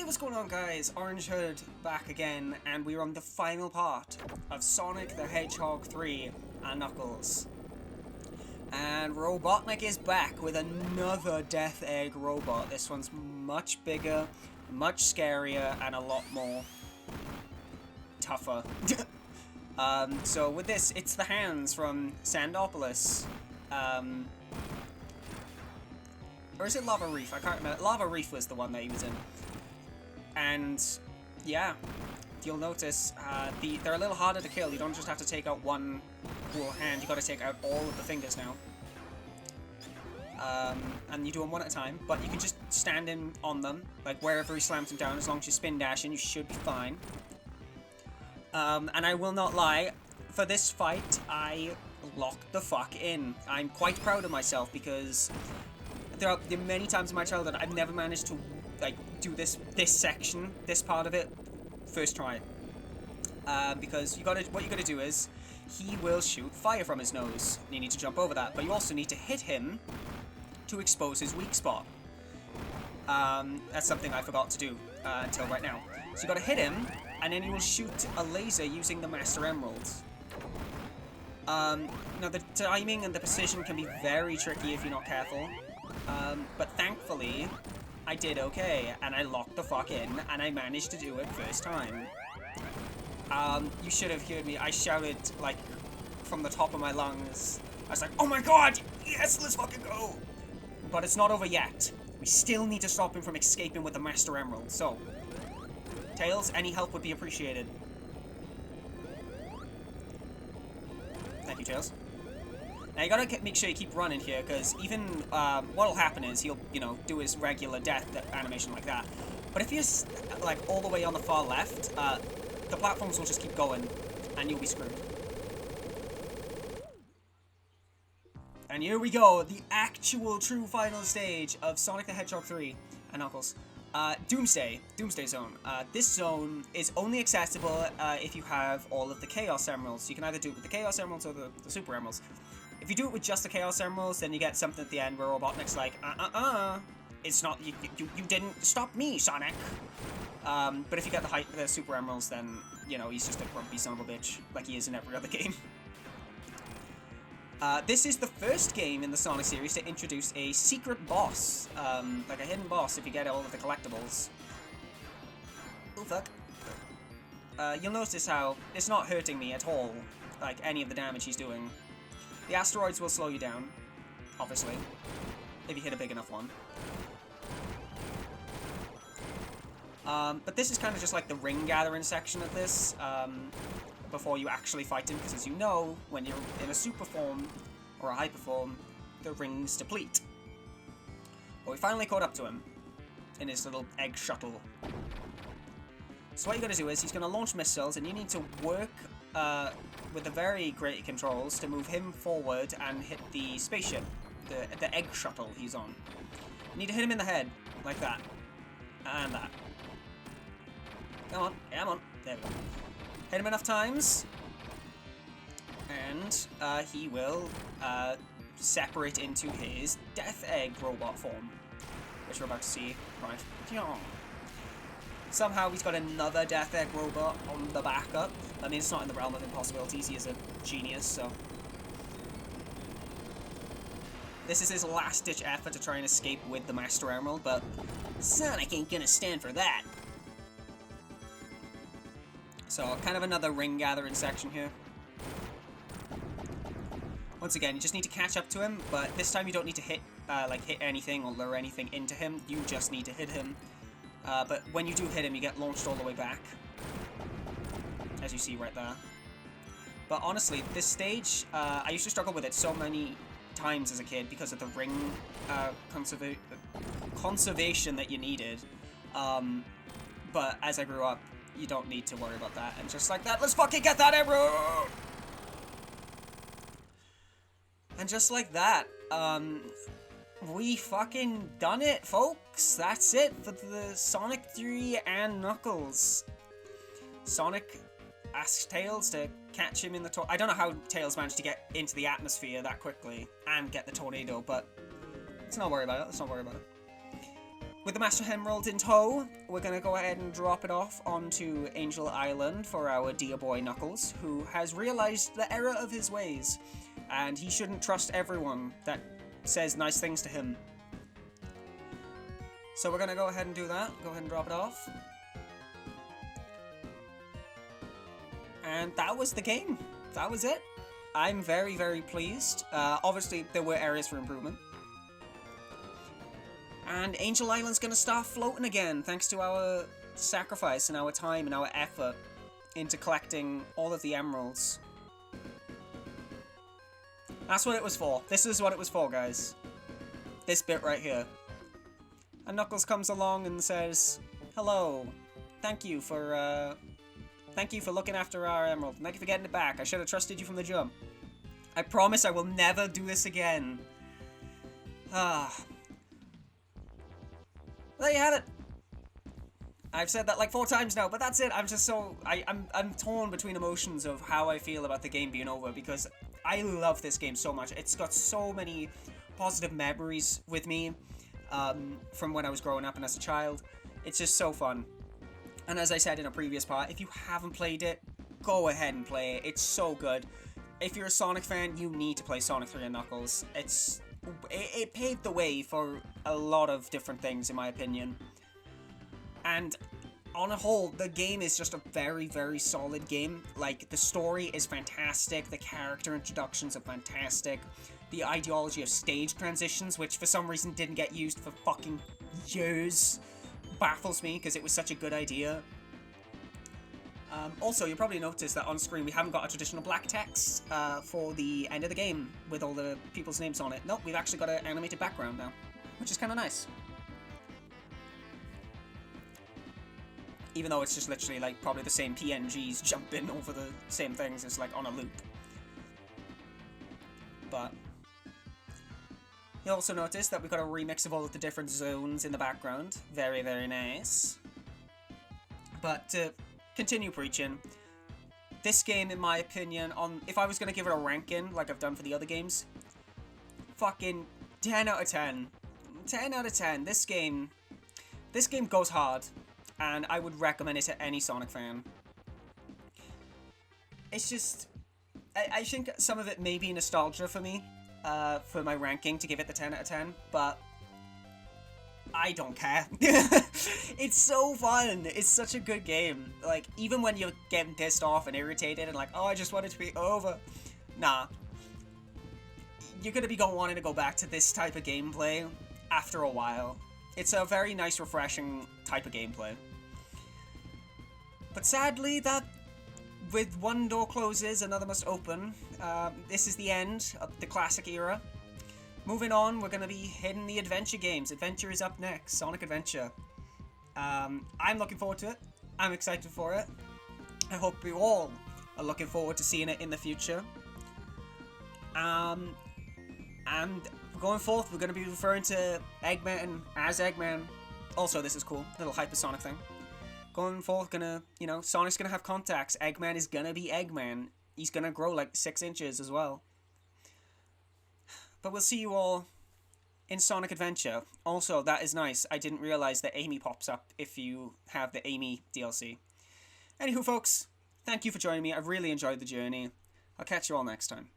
Hey, what's going on, guys? Orange Hood back again, and we're on the final part of Sonic the Hedgehog 3 and Knuckles. And Robotnik is back with another Death Egg robot. This one's much bigger, much scarier, and a lot more tougher. So with this, it's the hands from Sandopolis. Or is it Lava Reef? I can't remember. Lava Reef was the one that he was in. And yeah, you'll notice they're a little harder to kill. You don't just have to take out one whole hand, you gotta take out all of the fingers now. And you do them one at a time, but you can just stand in on them, like wherever he slams them down. As long as you spin dash in, you should be fine. And I will not lie, for this fight, I locked the fuck in. I'm quite proud of myself because there are many times in my childhood I've never managed to do this section, this part of it, first try. Because what you gotta do is, he will shoot fire from his nose, and you need to jump over that, but you also need to hit him to expose his weak spot. That's something I forgot to do until right now. So you gotta hit him, and then you will shoot a laser using the Master Emeralds. Now the timing and the precision can be very tricky if you're not careful, but thankfully, I did okay, and I locked the fuck in, and I managed to do it first time. You should have heard me. I shouted, like, from the top of my lungs. I was like, oh my god! Yes, let's fucking go! But it's not over yet. We still need to stop him from escaping with the Master Emerald, so... Tails, any help would be appreciated. Thank you, Tails. Now you gotta make sure you keep running here, because even what'll happen is he'll, do his regular death animation like that. But if you're like all the way on the far left, the platforms will just keep going, and you'll be screwed. And here we go, the actual true final stage of Sonic the Hedgehog 3 and Knuckles. Doomsday Zone. This zone is only accessible if you have all of the Chaos Emeralds. You can either do it with the Chaos Emeralds or the Super Emeralds. If you do it with just the Chaos Emeralds, then you get something at the end where Robotnik's like, it's not, you didn't stop me, Sonic. But if you get the Super Emeralds, then, he's just a grumpy son of a bitch, like he is in every other game. This is the first game in the Sonic series to introduce a secret boss, like a hidden boss if you get all of the collectibles. Oh, fuck. You'll notice how it's not hurting me at all, like any of the damage he's doing. The asteroids will slow you down, obviously, if you hit a big enough one. But this is kind of just like the ring gathering section of this, before you actually fight him, because as you know, when you're in a super form, or a hyper form, the rings deplete. But we finally caught up to him, in his little egg shuttle. So what you gotta do is, he's gonna launch missiles, and you need to work, with the very great controls to move him forward and hit the spaceship, the egg shuttle he's on. You need to hit him in the head, like that, and that. Come on, come on, there we go. Hit him enough times, and he will separate into his Death Egg robot form, which we're about to see right. Somehow he's got another Death Egg robot on the backup. I mean, it's not in the realm of impossibilities, he is a genius, so... This is his last-ditch effort to try and escape with the Master Emerald, but Sonic ain't gonna stand for that. So, kind of another ring gathering section here. Once again, you just need to catch up to him, but this time you don't need to hit anything or lure anything into him, you just need to hit him. But when you do hit him, you get launched all the way back. As you see right there. But honestly, this stage, I used to struggle with it so many times as a kid because of the ring conservation that you needed. But as I grew up, you don't need to worry about that. And just like that, let's fucking get that emerald! And just like that, we fucking done it, folks. That's it for the Sonic 3 and Knuckles. Sonic asks Tails to catch him in the tornado. I don't know how Tails managed to get into the atmosphere that quickly and get the tornado, but let's not worry about it. Let's not worry about it. With the Master Emerald in tow, we're going to go ahead and drop it off onto Angel Island for our dear boy Knuckles, who has realized the error of his ways, and he shouldn't trust everyone that says nice things to him. So we're going to go ahead and do that. Go ahead and drop it off. And that was the game. That was it. I'm very, very pleased. Obviously, there were areas for improvement. And Angel Island's gonna start floating again, thanks to our sacrifice and our time and our effort into collecting all of the emeralds. That's what it was for. This is what it was for, guys. This bit right here. And Knuckles comes along and says, "Hello. Thank you for looking after our emerald. Thank you for getting it back. I should have trusted you from the jump. I promise I will never do this again." There you have it. I've said that like 4 times now, but that's it. I'm just so... I'm torn between emotions of how I feel about the game being over, because I love this game so much. It's got so many positive memories with me from when I was growing up and as a child. It's just so fun. And as I said in a previous part, if you haven't played it, go ahead and play it. It's so good. If you're a Sonic fan, you need to play Sonic 3 and Knuckles. It paved the way for a lot of different things, in my opinion. And on a whole, the game is just a very, very solid game. Like, the story is fantastic, the character introductions are fantastic, the ideology of stage transitions, which for some reason didn't get used for fucking years, baffles me, because it was such a good idea. Also, you'll probably notice that on screen we haven't got a traditional black text for the end of the game with all the people's names on it. Nope, we've actually got an animated background now, which is kind of nice. Even though it's just literally like probably the same PNGs jumping over the same things, it's like on a loop. But you'll also notice that we've got a remix of all of the different zones in the background. Very, very nice. But to continue preaching, this game, in my opinion, if I was going to give it a ranking like I've done for the other games, fucking 10 out of 10. 10 out of 10. This game goes hard, and I would recommend it to any Sonic fan. It's just, I think some of it may be nostalgia for me, for my ranking to give it the 10 out of 10, but I don't care. It's so fun. It's such a good game. Like, even when you're getting pissed off and irritated and like, oh, I just want it to be over. Nah. You're gonna be wanting to go back to this type of gameplay after a while. It's a very nice, refreshing type of gameplay. But sadly, that with one door closes, another must open. This is the end of the classic era. Moving on, we're going to be hitting the adventure games. Adventure is up next, Sonic Adventure. I'm looking forward to it. I'm excited for it. I hope you all are looking forward to seeing it in the future. And going forth, we're going to be referring to Eggman as Eggman. Also, this is cool, little hypersonic thing. Going forth, Sonic's gonna have contacts. Eggman is gonna be Eggman. He's gonna grow like 6 inches as well. But we'll see you all in Sonic Adventure. Also, that is nice. I didn't realize that Amy pops up if you have the Amy DLC. Anywho, folks, thank you for joining me. I've really enjoyed the journey. I'll catch you all next time.